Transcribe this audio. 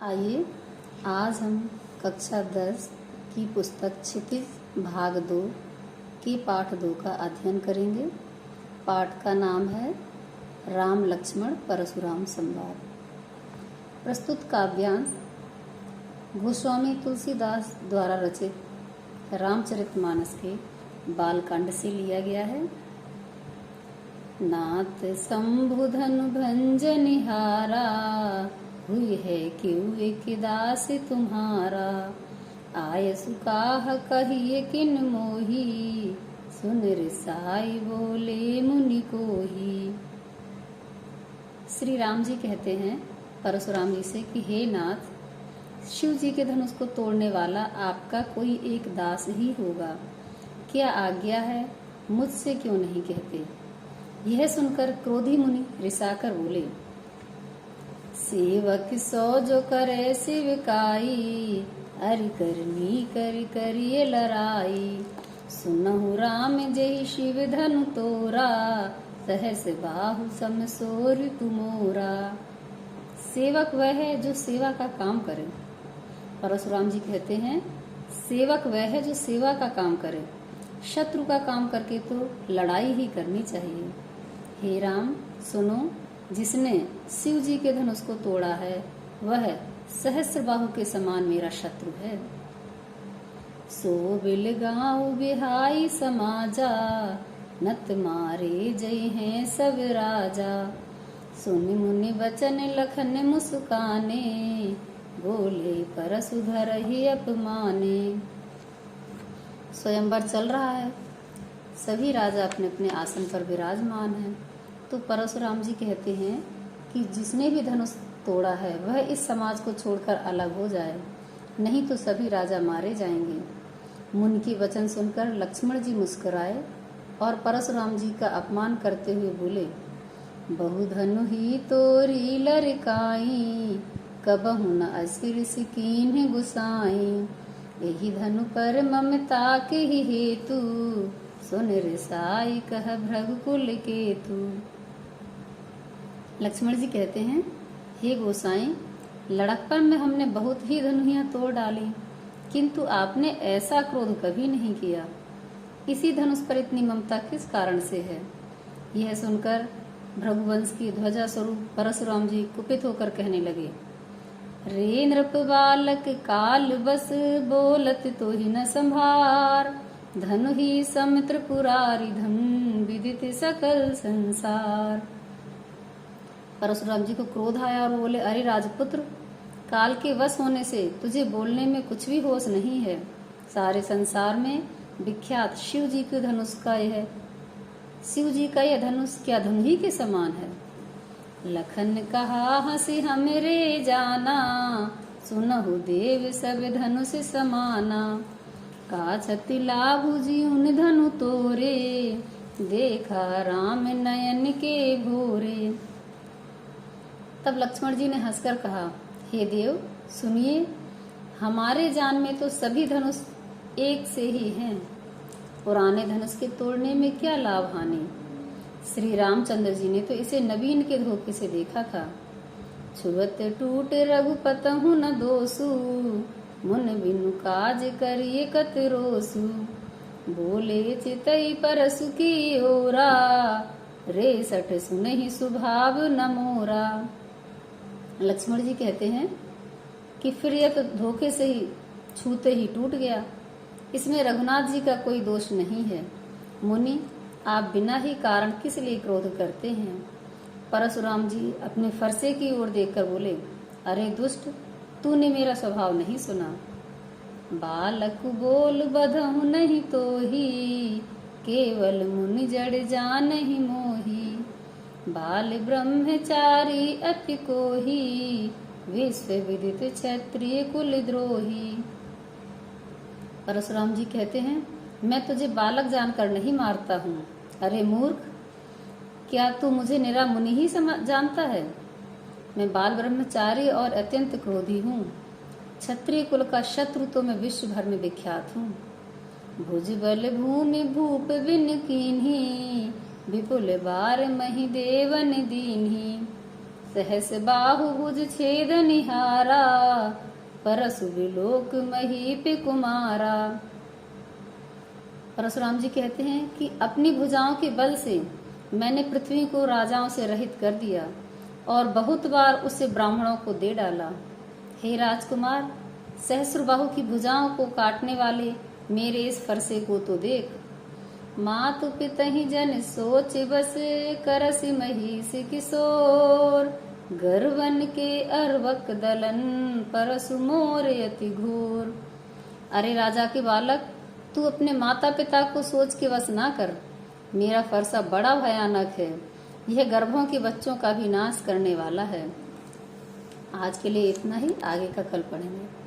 आइए आज हम कक्षा 10 की पुस्तक क्षितिज भाग 2 के पाठ 2 का अध्ययन करेंगे। पाठ का नाम है राम लक्ष्मण परशुराम संवाद। प्रस्तुत काव्यांश गोस्वामी तुलसीदास द्वारा रचित रामचरितमानस के बालकांड से लिया गया है। नाथ शंभु धनु भंजनिहारा, हुई है क्यों एक दास तुम्हारा। आय सुकाह कहिए किन मोही, सुन रिसाई बोले मुनि कोही। श्री राम जी कहते हैं परशुराम जी से कि हे नाथ, शिव जी के धनुष को तोड़ने वाला आपका कोई एक दास ही होगा। क्या आज्ञा है, मुझसे क्यों नहीं कहते। यह सुनकर क्रोधी मुनि रिसाकर बोले, सेवक सो जो करे शिवकाई, अरि करनी करि करिए लड़ाई। सुनहु राम जय शिव धनु तोरा, सहस बाहु सम सोर तुमोरा। सेवक वह है जो सेवा का काम करे। परशुराम जी कहते हैं सेवक वह है जो सेवा का काम करे, शत्रु का काम करके तो लड़ाई ही करनी चाहिए। हे राम सुनो, जिसने शिव जी के धनुष को तोड़ा है वह सहस्र बाहु के समान मेरा शत्रु है। सो बिल गाँव बिहाई समाजा, नत मारे जय हैं सब राजा। सुन मुनि वचन लखन मुस्काने, बोले परशुधर ही अपमाने। स्वयंवर चल रहा है, सभी राजा अपने अपने आसन पर विराजमान हैं। तो परशुराम जी कहते हैं कि जिसने भी धनुष तोड़ा है वह इस समाज को छोड़कर अलग हो जाए, नहीं तो सभी राजा मारे जाएंगे। मुनि की वचन सुनकर लक्ष्मण जी मुस्कुराए और परशुराम जी का अपमान करते हुए बोले, बहु धनु ही तोरी लरकाई, कबहु न असिर सिकीन गुसाई। यही धनु पर ममता के ही हेतु, सुन रिसाई कह भृगुकुल केतु। लक्ष्मण जी कहते हैं, हे गोसाई, लड़कपन में हमने बहुत ही धनुहियां तोड़ डाली, किंतु आपने ऐसा क्रोध कभी नहीं किया। इसी धनुष पर इतनी ममता किस कारण से है। यह सुनकर भृगुवंश की ध्वजा स्वरूप परशुराम जी कुपित होकर कहने लगे, रे नृप बालक काल बस, बोलत तो ही न संभार। धनु ही सम त्रिपुरारी धन, विदित सकल संसार। परशुराम जी को क्रोध आया और बोले, अरे राजपुत्र, काल के वश होने से तुझे बोलने में कुछ भी होश नहीं है। सारे संसार में विख्यात शिव जी के धनुष का यह शिव जी का यह धनुष क्या धनु ही के समान है। लखन कहा हंसी हमरे जाना, सुनहु देव सब धनुष समाना। का छति लाभु जी उन धनु तोरे, देखा राम नयन के भोरे। तब लक्ष्मण जी ने हंसकर कहा, हे देव सुनिए, हमारे जान में तो सभी धनुष एक से ही हैं। पुराने धनुष के तोड़ने में क्या लाभ हानि। श्री रामचंद्र जी ने तो इसे नवीन के धोखे से देखा था। छुअत टूट रघुपतहु न दोसु, मुन बिनु काज करिए कत रोसु। बोले चितई परसु की ओरा, रे सठ सुनहि सुभाव न मोरा। लक्ष्मण जी कहते हैं कि फिर यह तो धोखे से ही छूते ही टूट गया, इसमें रघुनाथ जी का कोई दोष नहीं है। मुनि, आप बिना ही कारण किस लिए क्रोध करते हैं। परशुराम जी अपने फरसे की ओर देखकर बोले, अरे दुष्ट, तूने मेरा स्वभाव नहीं सुना। बालक बोल बधहु नहीं तो ही, केवल मुनि जड़ जान ही मोही। बाल ब्रह्मचारी अति कोही, विश्व विदित क्षत्रिय कुल द्रोही। परशुराम जी कहते हैं, मैं तुझे बालक जानकर नहीं मारता हूँ। अरे मूर्ख, क्या तू मुझे निरा मुनि ही जानता है। मैं बाल ब्रह्मचारी और अत्यंत क्रोधी हूँ। क्षत्रिय कुल का शत्रु तो मैं विश्व भर में विख्यात हूँ। भुज बल भूमि भूप बिन कीन्ही, विपुल बार मही देवन दीन्ही। सहस बाहुभुज छेद निहारा, परशु विलोक महीप कुमारा। परशुराम जी कहते हैं कि अपनी भुजाओं के बल से मैंने पृथ्वी को राजाओं से रहित कर दिया और बहुत बार उसे ब्राह्मणों को दे डाला। हे राजकुमार, सहस्रबाहु की भुजाओं को काटने वाले मेरे इस फरसे को तो देख। मातु पितहि जन सोच बस, करसि महिष किशोर, गर्वन के अर्वक दलन, परसु मोर अति घोर। अरे राजा के बालक, तू अपने माता पिता को सोच के वश ना कर। मेरा फरसा बड़ा भयानक है, यह गर्भों के बच्चों का भी नाश करने वाला है। आज के लिए इतना ही, आगे का कल पढ़ेंगे।